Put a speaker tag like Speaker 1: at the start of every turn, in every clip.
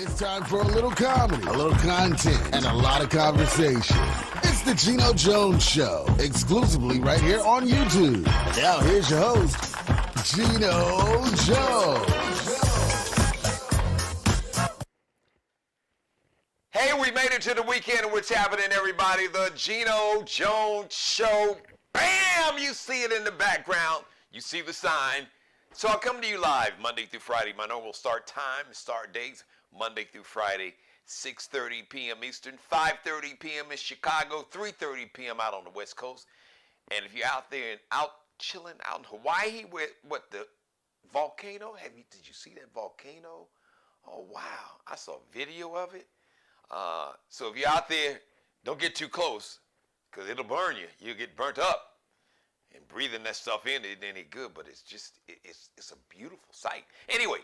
Speaker 1: It's time for a little comedy, a little content, and a lot of conversation. It's the Geno Jones Show, exclusively right here on YouTube. And now here's your host, Geno Jones.
Speaker 2: Hey, we made it to the weekend. What's happening, everybody? The Geno Jones Show. Bam! You see it in the background. You see the sign. So I'll come to you live Monday through Friday. My normal start time, start days, Monday through Friday, 6:30 p.m. Eastern, 5:30 p.m. in Chicago, 3:30 p.m. out on the West Coast. And if you're out there and out chilling out in Hawaii with the volcano, did you see that volcano? Oh, wow. I saw a video of it. So if you're out there, don't get too close because it'll burn you. You'll get burnt up. And breathing that stuff in, it ain't good, but it's a beautiful sight. Anyway,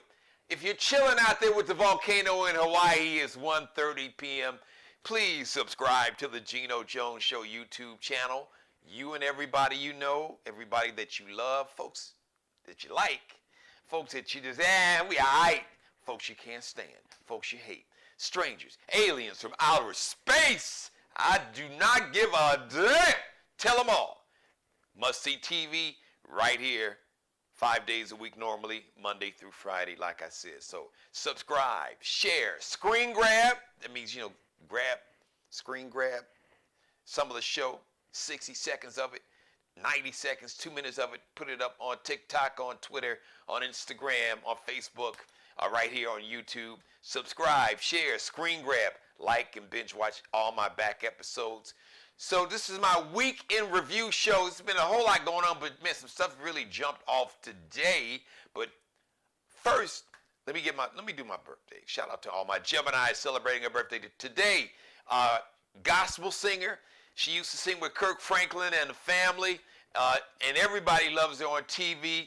Speaker 2: if you're chilling out there with the volcano in Hawaii, it's 1:30 p.m. Please subscribe to the Geno Jones Show YouTube channel. You and everybody you know, everybody that you love, folks that you like, folks that you just, we all right, folks you can't stand, folks you hate, strangers, aliens from outer space. I do not give a damn. Tell them all. Must see TV right here, 5 days a week normally, Monday through Friday, like I said. So subscribe, share, screen grab. That means, screen grab some of the show, 60 seconds of it, 90 seconds, 2 minutes of it. Put it up on TikTok, on Twitter, on Instagram, on Facebook, right here on YouTube. Subscribe, share, screen grab, like, and binge watch all my back episodes. So this is my week in review show. It's been a whole lot going on, but man, some stuff really jumped off today. But first, let me do my birthday. Shout out to all my Geminis celebrating her birthday today. Gospel singer. She used to sing with Kirk Franklin and the Family, and everybody loves her on TV.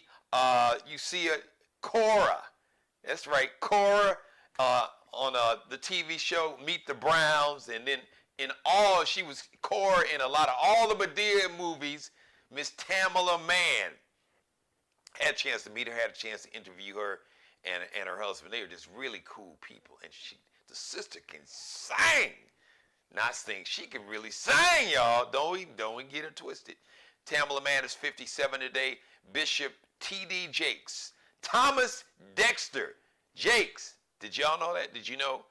Speaker 2: You see her, Cora. That's right, Cora on the TV show Meet the Browns, and then she was core in a lot of all the Medea movies. Miss Tamala Mann. Had a chance to meet her, had a chance to interview her and her husband. They were just really cool people. And the sister can sing. Not sing, she can really sing, y'all. Don't even get it twisted. Tamala Mann is 57 today. Bishop T.D. Jakes. Thomas Dexter Jakes. Did y'all know that? Did you know?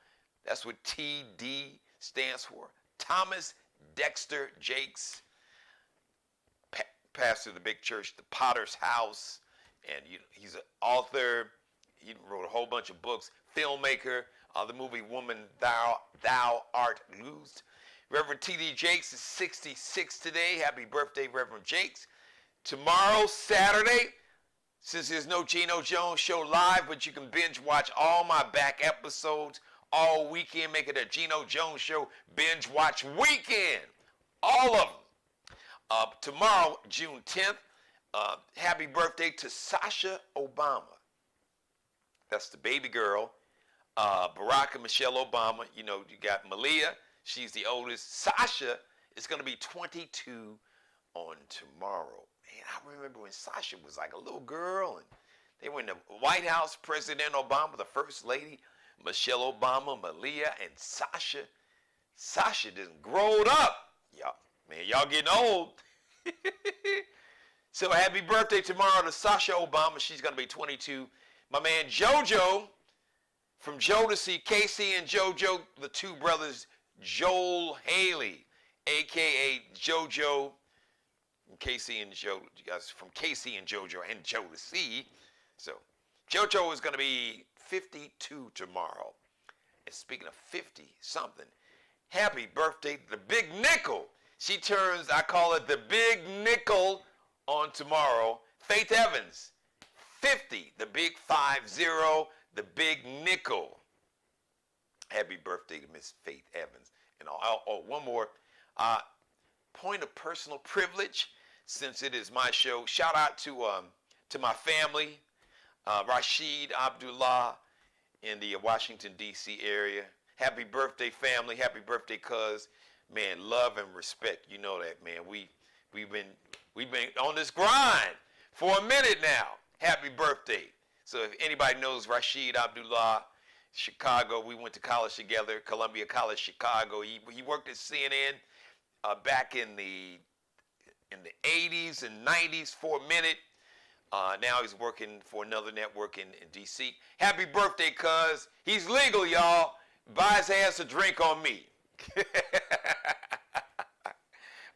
Speaker 2: That's what T.D. stands for. Thomas Dexter Jakes, pastor of the big church, the Potter's House, and he's an author. He wrote a whole bunch of books. Filmmaker. The movie Woman Thou Art Loosed. Reverend T.D. Jakes is 66 today. Happy birthday, Reverend Jakes. Tomorrow, Saturday, since there's no Geno Jones Show live, but you can binge watch all my back episodes all weekend. Make it a Geno Jones Show binge watch weekend. All of them. Tomorrow, June 10th, happy birthday to Sasha Obama. That's the baby girl. Barack and Michelle Obama. You got Malia. She's the oldest. Sasha is going to be 22 on tomorrow. Man, I remember when Sasha was like a little girl, and they were in the White House. President Obama, the First Lady, Michelle Obama, Malia, and Sasha. Sasha didn't grow up. Y'all getting old. So happy birthday tomorrow to Sasha Obama. She's going to be 22. My man JoJo from Jodeci, Casey and JoJo, the two brothers, Joel Haley, a.k.a. JoJo, Casey and Joe, you guys from Casey and JoJo and Jodeci. So JoJo is going to be 52 tomorrow. And speaking of 50-something, happy birthday to the Big Nickel. She turns, I call it the Big Nickel on tomorrow. Faith Evans, 50, the Big 50, the Big Nickel. Happy birthday to Miss Faith Evans. And one more point of personal privilege, since it is my show. Shout out to my family, Rashid Abdullah in the Washington, D.C. area. Happy birthday, family. Happy birthday, cuz. Man, love and respect. You know that, man. We've been on this grind for a minute now. Happy birthday. So if anybody knows Rashid Abdullah, Chicago. We went to college together, Columbia College, Chicago. He worked at CNN back in the 80s and 90s for a minute. Now he's working for another network in D.C. Happy birthday, cuz. He's legal, y'all. Buy his ass a drink on me.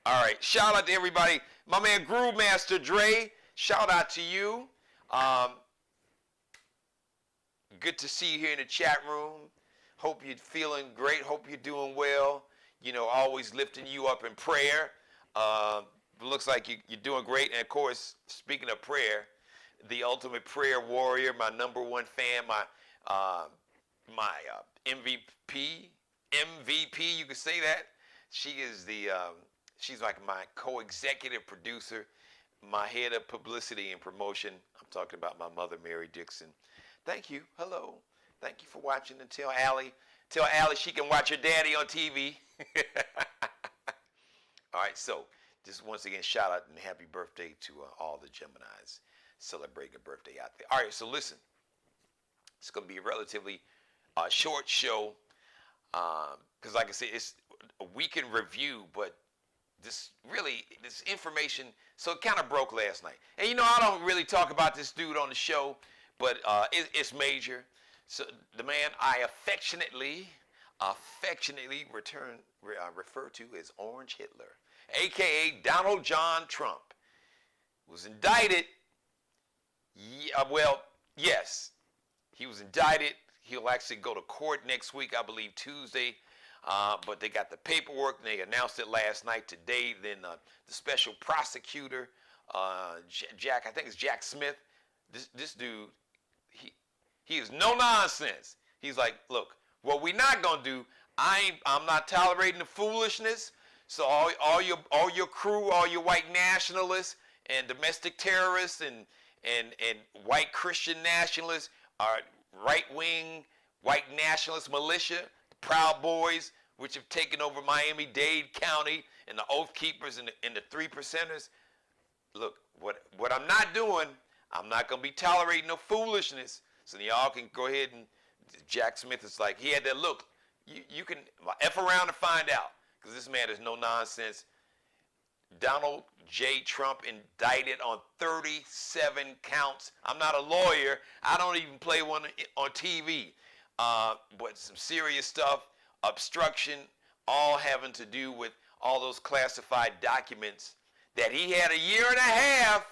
Speaker 2: All right. Shout out to everybody. My man Groove Master Dre, shout out to you. Good to see you here in the chat room. Hope you're feeling great. Hope you're doing well. You know, always lifting you up in prayer. Looks like you're doing great. And of course, speaking of prayer, the ultimate prayer warrior, my number one fan, my MVP, you could say that. She is she's like my co-executive producer, my head of publicity and promotion. I'm talking about my mother, Mary Dixon. Thank you. Hello. Thank you for watching. And tell Allie she can watch her daddy on TV. All right, so just once again, shout out and happy birthday to all the Geminis celebrating a birthday out there. All right, so listen, it's going to be a relatively short show because, like I said, it's a weekend review, but this information, so it kind of broke last night. And you know, I don't really talk about this dude on the show, but it's major. So the man I affectionately refer to as Orange Hitler, a.k.a. Donald John Trump, was indicted. Yes, he was indicted. He'll actually go to court next week, I believe Tuesday. But they got the paperwork, and they announced it last night. Today, then the special prosecutor, Jack, I think it's Jack Smith. This dude, he is no nonsense. He's like, look, what we're not gonna do, I'm not tolerating the foolishness. So all your crew, all your white nationalists and domestic terrorists and white Christian nationalists, are right-wing white nationalist militia, the Proud Boys, which have taken over Miami-Dade County, and the Oath Keepers and the Three Percenters. Look, what I'm not doing, I'm not gonna be tolerating no foolishness. So y'all can go ahead and, Jack Smith is like, he had that look. You can F around and find out, because this man is no nonsense. Donald J. Trump indicted on 37 counts. I'm not a lawyer. I don't even play one on TV. But some serious stuff, obstruction, all having to do with all those classified documents that he had a year and a half.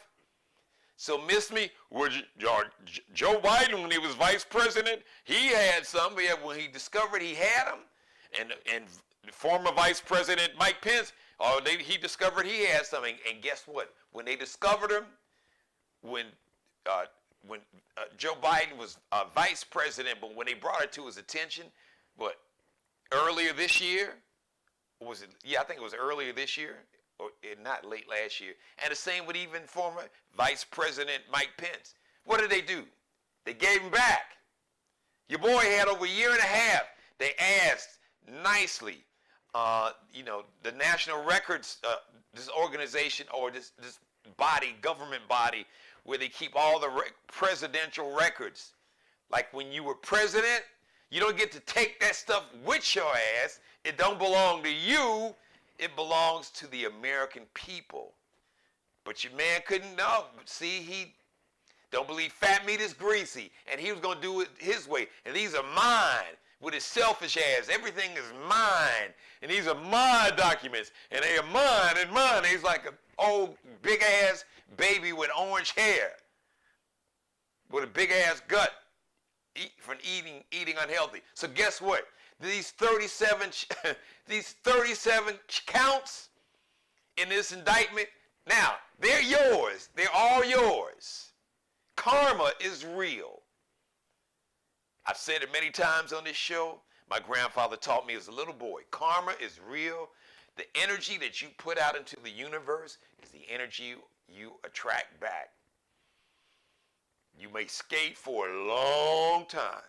Speaker 2: So miss me, Joe Biden, when he was vice president, he had some. When he discovered he had them, and former Vice President Mike Pence, he discovered he had something. And guess what? When they discovered him, when Joe Biden was vice president, but when they brought it to his attention, earlier this year, was it? Yeah, I think it was earlier this year, or not late last year. And the same with even former Vice President Mike Pence. What did they do? They gave him back. Your boy had over a year and a half. They asked nicely, the National Records, this organization or this body, government body, where they keep all the presidential records. Like when you were president, you don't get to take that stuff with your ass. It don't belong to you. It belongs to the American people. But your man couldn't know. See, he don't believe fat meat is greasy, and he was going to do it his way. And these are mine, with his selfish ass. Everything is mine, and these are my documents, and they are mine and mine. And he's like an old big-ass baby with orange hair, with a big-ass gut from eating unhealthy. So guess what? These 37 counts in this indictment, now, they're yours. They're all yours. Karma is real. I've said it many times on this show. My grandfather taught me as a little boy. Karma is real. The energy that you put out into the universe is the energy you attract back. You may skate for a long time,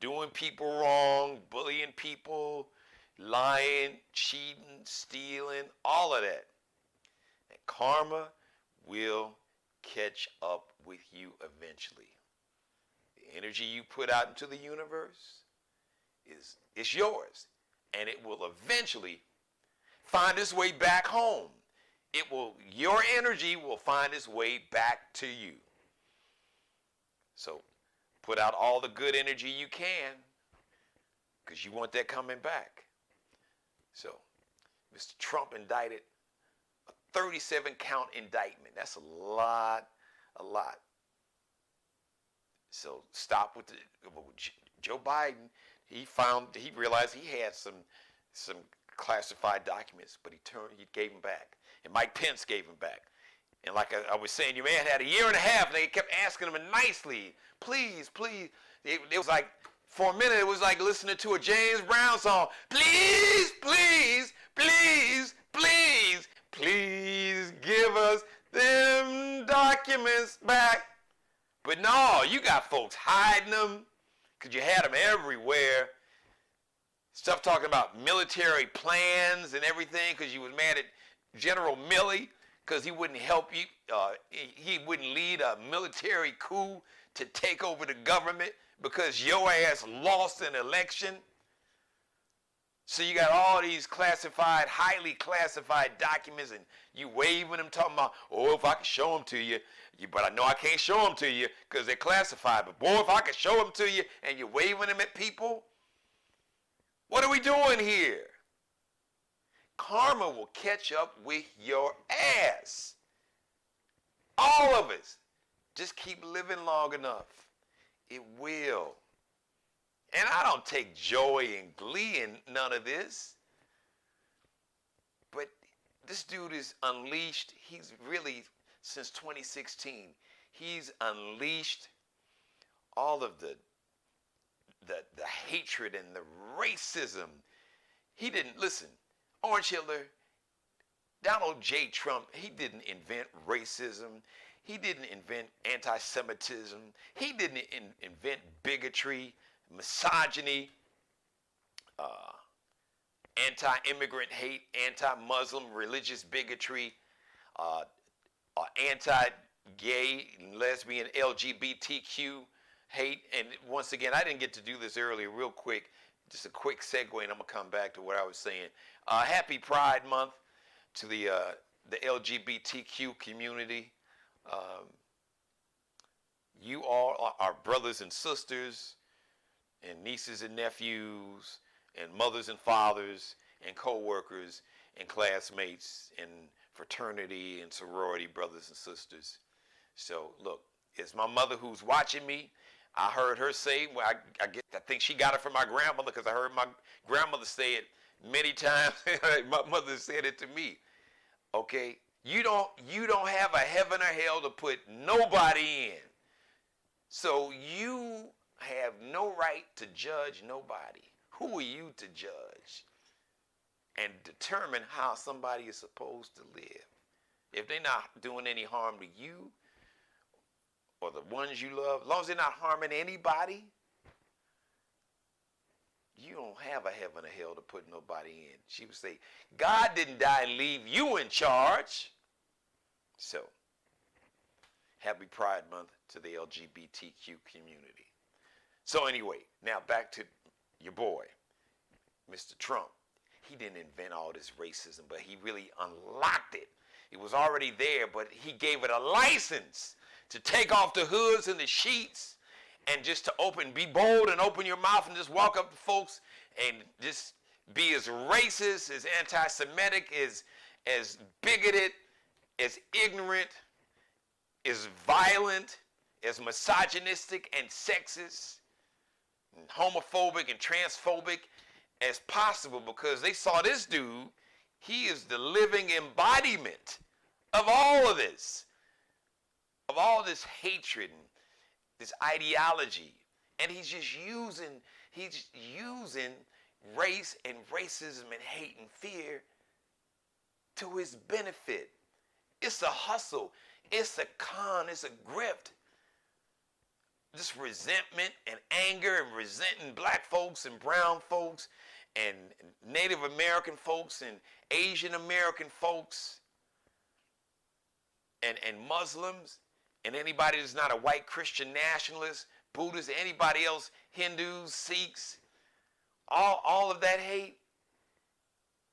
Speaker 2: doing people wrong, bullying people, lying, cheating, stealing, all of that. And karma will catch up with you eventually. The energy you put out into the universe is yours. And it will eventually find its way back home. Your energy will find its way back to you. So put out all the good energy you can, because you want that coming back. So Mr. Trump indicted, a 37-count indictment. That's a lot. So stop with Joe Biden. He realized he had some classified documents, but he gave them back. And Mike Pence gave them back. And like I was saying, your man had a year and a half, and they kept asking him nicely, please. It was like, for a minute, it was like listening to a James Brown song. Please give us them documents back. But no, you got folks hiding them because you had them everywhere. Stuff talking about military plans and everything because you was mad at General Milley because he wouldn't help you. He wouldn't lead a military coup to take over the government because your ass lost an election. So you got all these classified, highly classified documents, and you waving them, talking about, oh, if I could show them to you, but I know I can't show them to you because they're classified. But boy, if I could show them to you, and you're waving them at people, what are we doing here? Karma will catch up with your ass. All of us. Just keep living long enough. It will. And I don't take joy and glee in none of this. But this dude is unleashed. He's really, since 2016, he's unleashed all of the hatred and the racism. He didn't, listen, Orange Hitler, Donald J. Trump, he didn't invent racism. He didn't invent anti-Semitism. He didn't invent bigotry, misogyny, anti-immigrant hate, anti-Muslim religious bigotry, anti-gay, lesbian, LGBTQ hate. And once again, I didn't get to do this earlier, real quick. Just a quick segue, and I'm going to come back to what I was saying. Happy Pride Month to the LGBTQ community. You all are brothers and sisters, and nieces and nephews, and mothers and fathers, and co-workers, and classmates, and fraternity and sorority brothers and sisters. So look, it's my mother who's watching me. I heard her say, well, I think she got it from my grandmother, because I heard my grandmother say it many times. My mother said it to me. Okay, you don't have a heaven or hell to put nobody in. So you have no right to judge nobody. Who are you to judge and determine how somebody is supposed to live? If they're not doing any harm to you or the ones you love, as long as they're not harming anybody, you don't have a heaven or hell to put nobody in. She would say, God didn't die and leave you in charge. So, happy Pride Month to the LGBTQ community. So anyway, now back to your boy, Mr. Trump. He didn't invent all this racism, but he really unlocked it. It was already there, but he gave it a license to take off the hoods and the sheets and just to be bold and open your mouth and just walk up to folks and just be as racist, as anti-Semitic, as bigoted, as ignorant, as violent, as misogynistic and sexist, and homophobic and transphobic as possible, because they saw this dude, he is the living embodiment of all of this, of all this hatred and this ideology. And he's using race and racism and hate and fear to his benefit. It's a hustle. It's a con. It's a grift. This resentment and anger and resenting black folks and brown folks and Native American folks and Asian American folks and Muslims and anybody that's not a white Christian nationalist Buddhists, anybody else, Hindus, Sikhs, all of that hate.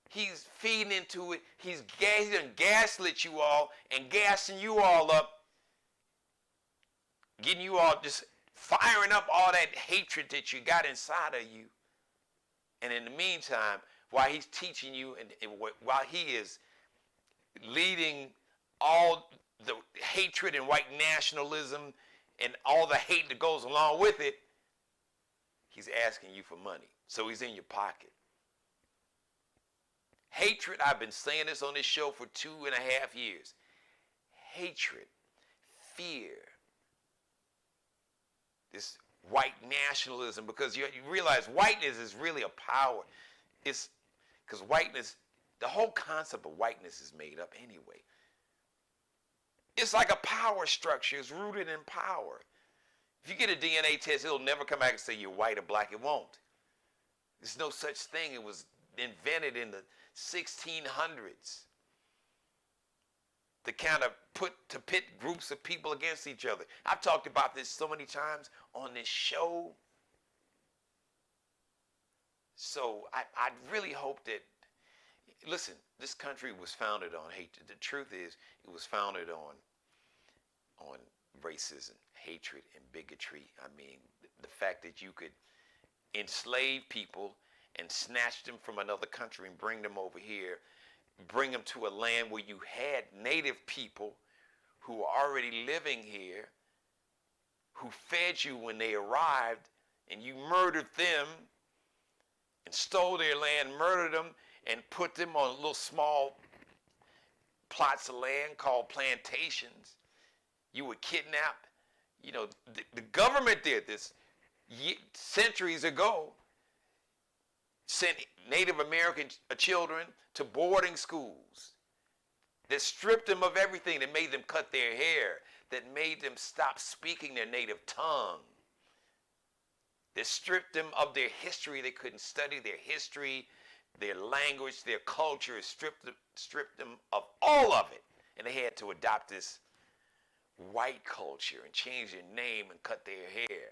Speaker 2: He's feeding into it. He's done gaslit you all and gassing you all up, getting you all just firing up all that hatred that you got inside of you. And in the meantime, while he's teaching you and while he is leading all the hatred and white nationalism and all the hate that goes along with it, he's asking you for money. So he's in your pocket. Hatred, I've been saying this on this show for 2.5 years. Hatred, fear, this white nationalism, because you realize whiteness is really a power. It's because whiteness, the whole concept of whiteness is made up anyway. It's like a power structure. It's rooted in power. If you get a DNA test, it'll never come back and say you're white or black. It won't. There's no such thing. It was invented in the 1600s to kind of pit groups of people against each other. I've talked about this so many times on this show. So I really hope that, listen, this country was founded on hatred. The truth is, it was founded on racism, hatred, and bigotry. I mean, the fact that you could enslave people and snatch them from another country and bring them over here, bring them to a land where you had native people who were already living here, who fed you when they arrived, and you murdered them and stole their land, murdered them, and put them on little small plots of land called plantations. You would kidnap. You know, the government did this centuries ago. Sent Native American children to boarding schools that stripped them of everything, that made them cut their hair, that made them stop speaking their native tongue, that stripped them of their history. They couldn't study their history, their language, their culture, stripped them of all of it. And they had to adopt this white culture and change their name and cut their hair.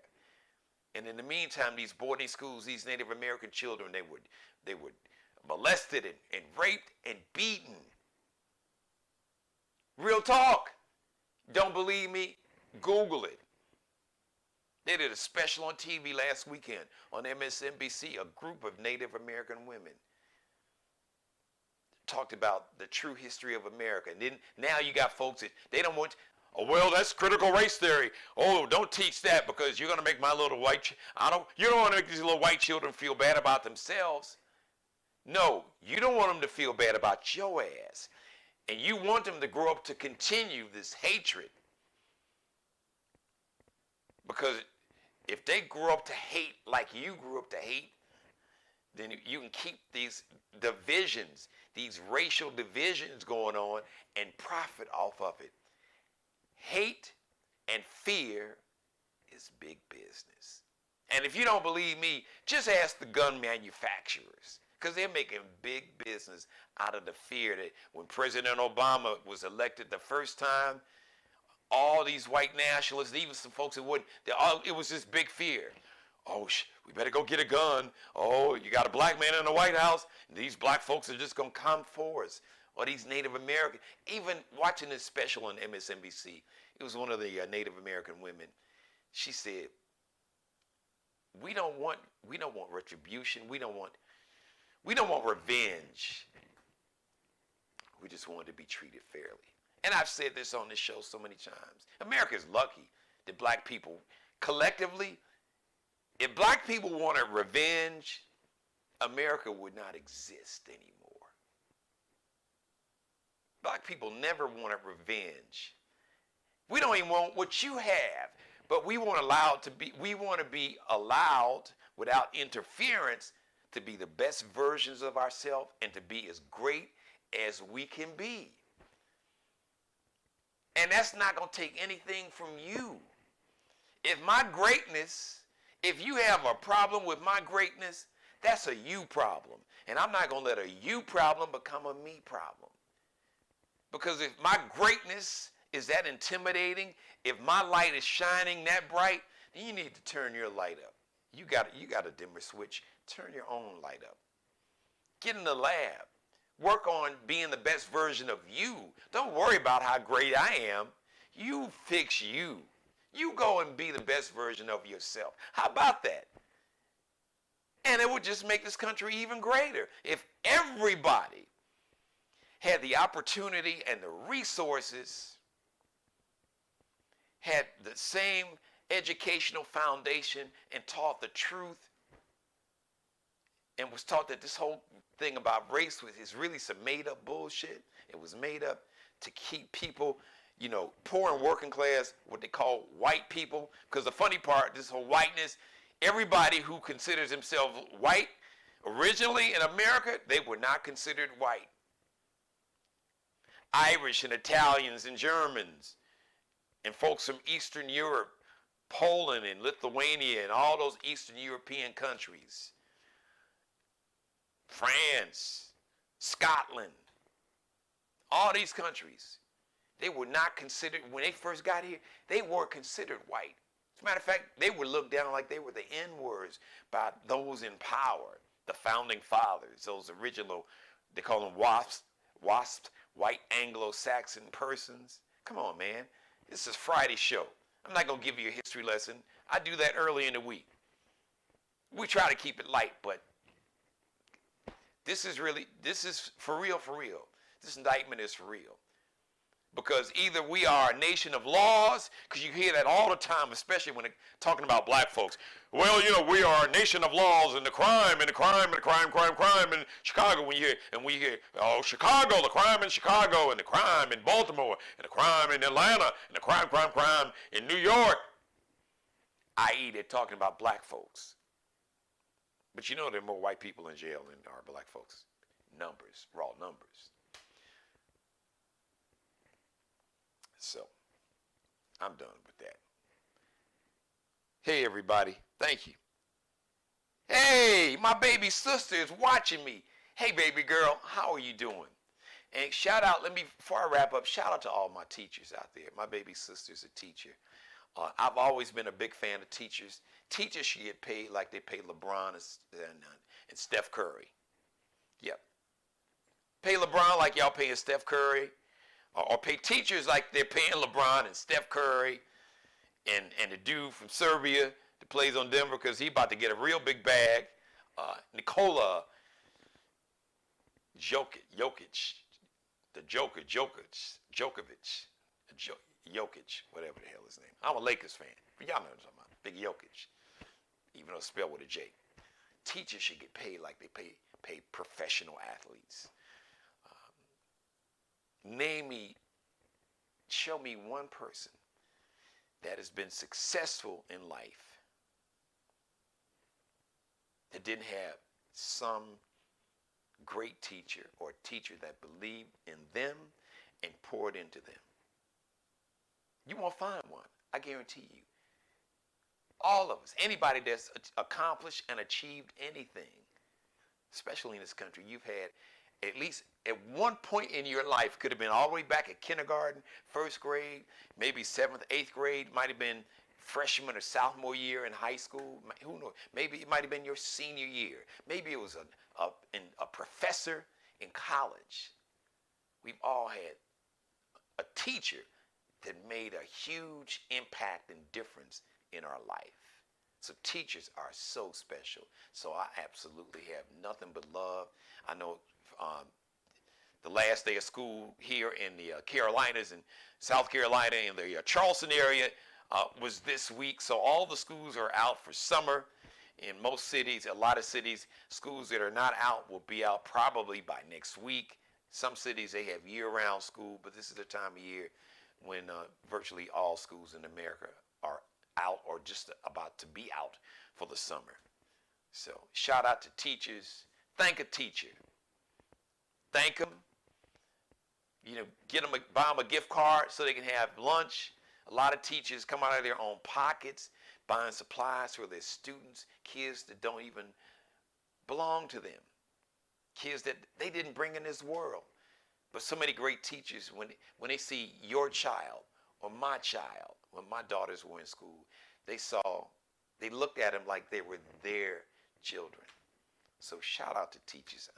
Speaker 2: And in the meantime, these boarding schools, these Native American children, they were molested and raped and beaten. Real talk. Don't believe me? Google it. They did a special on TV last weekend on MSNBC, a group of Native American women talked about the true history of America. And then now you got folks that they don't want, oh, well, that's critical race theory. Oh, don't teach that because you're going to make my little you don't want to make these little white children feel bad about themselves. No, you don't want them to feel bad about your ass. And you want them to grow up to continue this hatred. Because if they grow up to hate like you grew up to hate, then you can keep these divisions, these racial divisions going on and profit off of it. Hate and fear is big business. And if you don't believe me, just ask the gun manufacturers, because they're making big business out of the fear that when President Obama was elected the first time, all these white nationalists, even some folks that wouldn't, it was this big fear. Oh, we better go get a gun. Oh, you got a black man in the White House. These black folks are just going to come for us. Or these Native American, even watching this special on MSNBC, it was one of the Native American women. She said, we don't want retribution. We don't want revenge. We just want to be treated fairly. And I've said this on this show so many times. America's lucky that black people collectively, if black people wanted revenge, America would not exist anymore. Black people never wanted revenge. We don't even want what you have, but we want to be allowed without interference to be the best versions of ourselves and to be as great as we can be. And that's not going to take anything from you. If you have a problem with my greatness, that's a you problem. And I'm not going to let a you problem become a me problem. Because if my greatness is that intimidating, if my light is shining that bright, then you need to turn your light up. You got a dimmer switch. Turn your own light up. Get in the lab. Work on being the best version of you. Don't worry about how great I am. You fix you. You go and be the best version of yourself. How about that? And it would just make this country even greater if everybody had the opportunity and the resources, had the same educational foundation, and taught the truth, and was taught that this whole thing about race is really some made up bullshit. It was made up to keep people, poor and working class, what they call white people. Because the funny part, this whole whiteness, everybody who considers themselves white originally in America, they were not considered white. Irish and Italians and Germans and folks from Eastern Europe, Poland and Lithuania and all those Eastern European countries, France, Scotland, all these countries, they were not considered, when they first got here, they weren't considered white. As a matter of fact, they were looked down like they were the N-words by those in power, the founding fathers, those original, they call them WASPs, white Anglo-Saxon persons. Come on, man. This is Friday's show. I'm not going to give you a history lesson. I do that early in the week. We try to keep it light, but this is for real, for real. This indictment is for real. Because either we are a nation of laws, because you hear that all the time, especially when they're talking about black folks. Well, we are a nation of laws, and the crime in Chicago. We hear, oh, Chicago, the crime in Chicago, and the crime in Baltimore, and the crime in Atlanta, and the crime in New York. I.e., they're talking about black folks. But there are more white people in jail than there are black folks. Numbers, raw numbers. So, I'm done with that. Hey, everybody. Thank you. Hey, my baby sister is watching me. Hey, baby girl, how are you doing? And shout out, before I wrap up, shout out to all my teachers out there. My baby sister's a teacher. I've always been a big fan of teachers. Teachers should get paid like they pay LeBron and Steph Curry. Yep. Pay LeBron like y'all paying Steph Curry. Or pay teachers like they're paying LeBron and Steph Curry and the dude from Serbia that plays on Denver because he's about to get a real big bag. Nikola Jokic, whatever the hell his name. I'm a Lakers fan, but y'all know what I'm talking about. Big Jokic, even though it's spelled with a J. Teachers should get paid like they pay professional athletes. Show me one person that has been successful in life that didn't have some great teacher or teacher that believed in them and poured into them. You won't find one, I guarantee you. All of us, anybody that's accomplished and achieved anything, especially in this country, you've had at least at one point in your life, could have been all the way back at kindergarten, first grade, maybe 7th, 8th grade, might have been freshman or sophomore year in high school. Who knows? Maybe it might have been your senior year. Maybe it was a professor in college. We've all had a teacher that made a huge impact and difference in our life. So teachers are so special. So I absolutely have nothing but love. I know the last day of school here in the Carolinas and South Carolina in the Charleston area was this week. So all the schools are out for summer. In most cities, a lot of cities, schools that are not out will be out probably by next week. Some cities, they have year-round school, but this is the time of year when virtually all schools in America are out or just about to be out for the summer. So shout out to teachers. Thank a teacher. Thank them. Buy them a gift card so they can have lunch. A lot of teachers come out of their own pockets buying supplies for their students, kids that don't even belong to them, kids that they didn't bring in this world. But so many great teachers, when they see your child or my child, when my daughters were in school, They looked at them like they were their children. So shout out to teachers.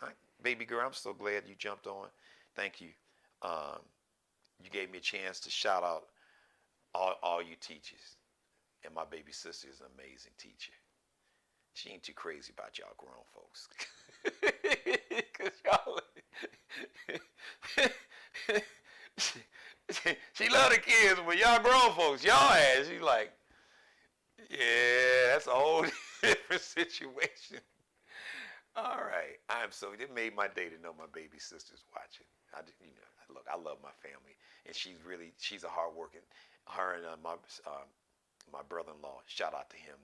Speaker 2: Baby girl, I'm so glad you jumped on. Thank you. Um, you gave me a chance to shout out all you teachers. And my baby sister is an amazing teacher. She ain't too crazy about y'all grown folks. Cause y'all, she love the kids, but y'all grown folks, y'all ass, she's like, yeah, that's a whole different situation. All right, it made my day to know my baby sister's watching. Look, I love my family, and she's a hardworking. Her and my brother-in-law, shout out to him.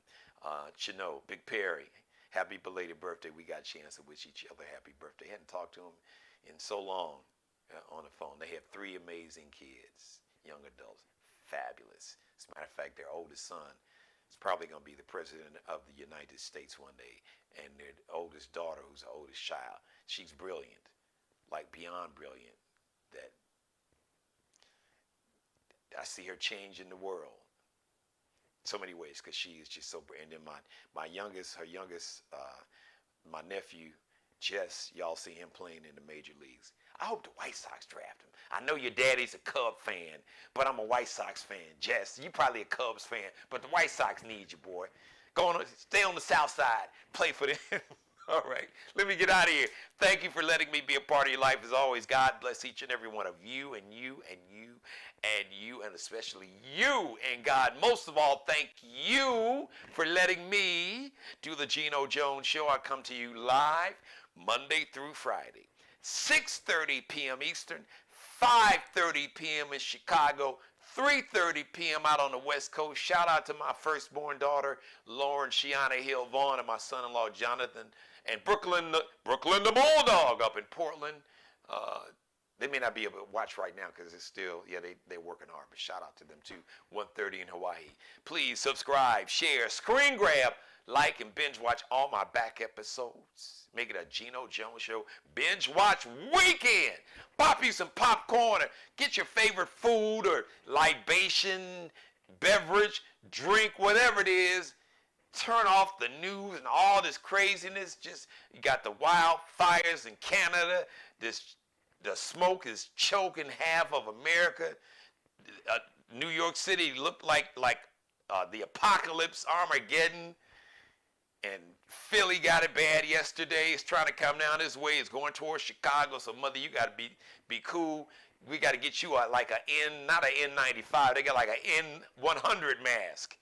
Speaker 2: Geno, Big Perry, happy belated birthday. We got a chance to wish each other happy birthday. Hadn't talked to him in so long on the phone. They have 3 amazing kids, young adults, fabulous. As a matter of fact, their oldest son is probably going to be the president of the United States one day. And their oldest daughter, who's the oldest child, she's brilliant, like beyond brilliant. That I see her changing the world so many ways because she is just so. And then my youngest, my nephew, Jess, y'all see him playing in the major leagues. I hope the White Sox draft him. I know your daddy's a Cub fan, but I'm a White Sox fan. Jess, you probably a Cubs fan, but the White Sox need you, boy. Stay on the south side, play for them. All right, let me get out of here. Thank you for letting me be a part of your life as always. God bless each and every one of you and you and you and you and especially you. And God, most of all, thank you for letting me do the Geno Jones Show. I come to you live Monday through Friday, 6:30 p.m. Eastern, 5:30 p.m. in Chicago, 3:30 p.m. out on the West Coast. Shout out to my firstborn daughter, Lauren Shiana Hill Vaughn, and my son-in-law, Jonathan, and Brooklyn the Bulldog up in Portland. They may not be able to watch right now because it's still, they're working hard, but shout out to them too, 1:30 in Hawaii. Please subscribe, share, screen grab, like, and binge watch all my back episodes. Make it a Geno Jones Show binge watch weekend. Pop you some popcorn or get your favorite food or libation, beverage, drink, whatever it is. Turn off the news and all this craziness. You got the wildfires in Canada. The smoke is choking half of America. New York City looked like the apocalypse, Armageddon. And Philly got it bad yesterday. It's trying to come down this way. It's going towards Chicago. So, mother, you got to be cool. We got to get you not an N95. They got like an N100 mask.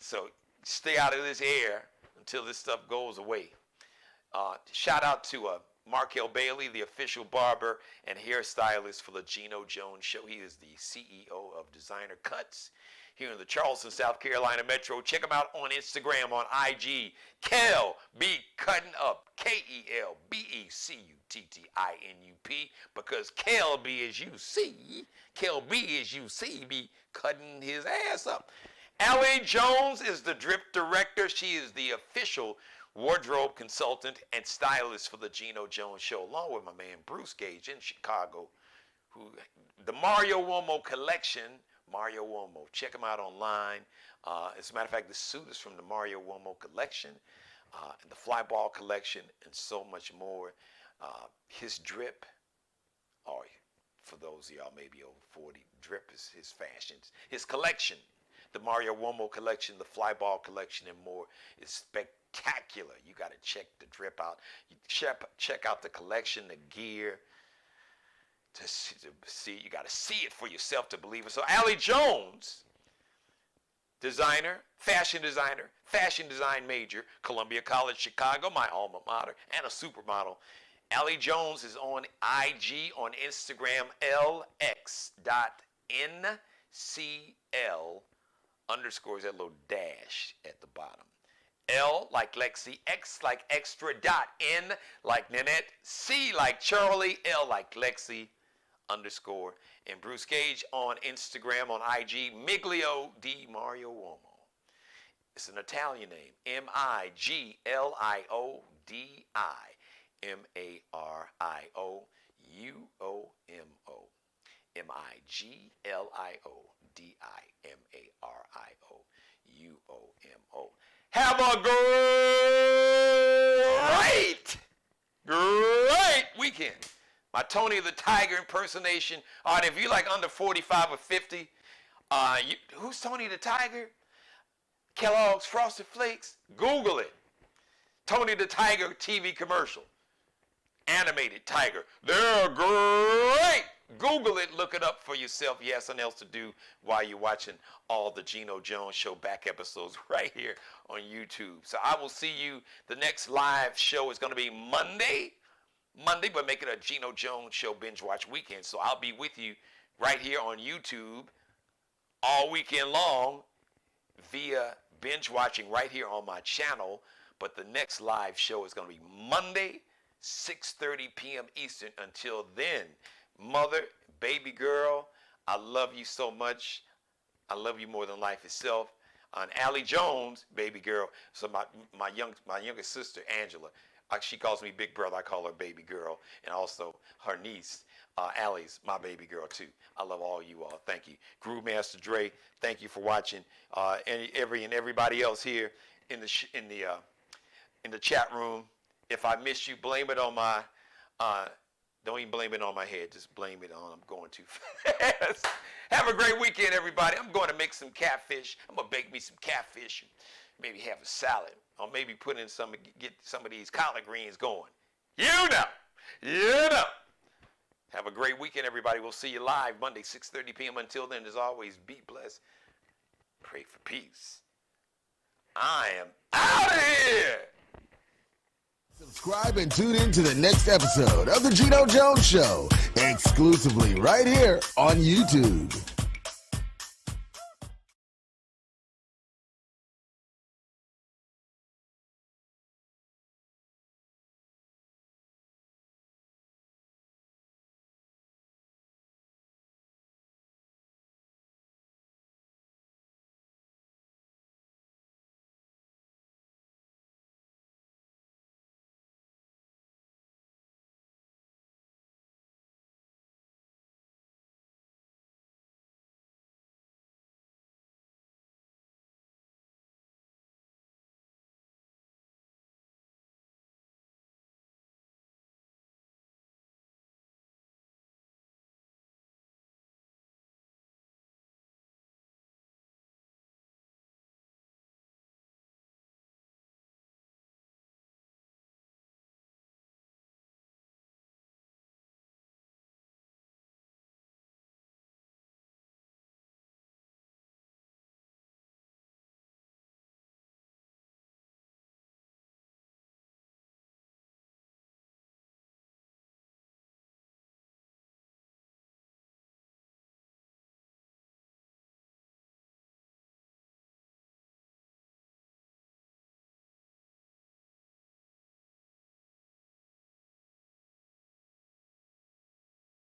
Speaker 2: So stay out of this air until this stuff goes away. Shout out to Markel Bailey, the official barber and hairstylist for the Geno Jones Show. He is the CEO of Designer Cuts here in the Charleston, South Carolina metro. Check him out on Instagram, on IG. Kel B Cutting Up, KelBeCuttinup, because Kel B, as you see, be cutting his ass up. Allie Jones is the drip director. She is the official wardrobe consultant and stylist for the Geno Jones Show, along with my man Bruce Gage in Chicago, the Mario Uomo collection. Mario Uomo. Check him out online. As a matter of fact, the suit is from the Mario Uomo collection, and the fly ball collection, and so much more. His drip, or for those of y'all maybe over 40, drip is his fashions. His collection, the Mario Uomo collection, the fly ball collection, and more is spectacular. You got to check the drip out. You check out the collection, the gear. To see, you got to see it for yourself to believe it. So Allie Jones, fashion design major, Columbia College Chicago, my alma mater, and a supermodel. Allie Jones is on IG, on Instagram, lx.ncl underscores, that little dash at the bottom. L like Lexi, X like extra, dot, N like Nanette, C like Charlie, L like Lexi, underscore, and Bruce Gage on Instagram, on IG, Miglio di Mario Uomo. It's an Italian name, MigliodiMario, MigliodiMario. UOMO. Have a great weekend. My Tony the Tiger impersonation. All right, if you like under 45 or 50, who's Tony the Tiger? Kellogg's Frosted Flakes? Google it. Tony the Tiger TV commercial. Animated tiger. They're great. Google it. Look it up for yourself. You have something else to do while you're watching all the Geno Jones Show back episodes right here on YouTube. So I will see you. The next live show is going to be Monday, but make it a Geno Jones Show binge watch weekend. So I'll be with you right here on YouTube all weekend long via binge watching right here on my channel. But the next live show is going to be Monday, 6:30 p.m. Eastern. Until then, mother, baby girl, I love you so much. I love you more than life itself. And Allie Jones, baby girl. So my youngest sister, Angela, she calls me big brother. I call her baby girl. And also her niece, Allie's my baby girl too. I love all you all. Thank you. Groove Master Dre, thank you for watching. And everybody else here in the chat room. If I miss you, blame it on my, don't even blame it on my head. Just blame it on I'm going too fast. Have a great weekend, everybody. I'm going to make some catfish. I'm going to bake me some catfish and maybe have a salad. Or maybe put in get some of these collard greens going. You know. Have a great weekend, everybody. We'll see you live Monday, 6:30 p.m. Until then, as always, be blessed. Pray for peace. I am out of here.
Speaker 1: Subscribe and tune in to the next episode of The Geno Jones Show, exclusively right here on YouTube.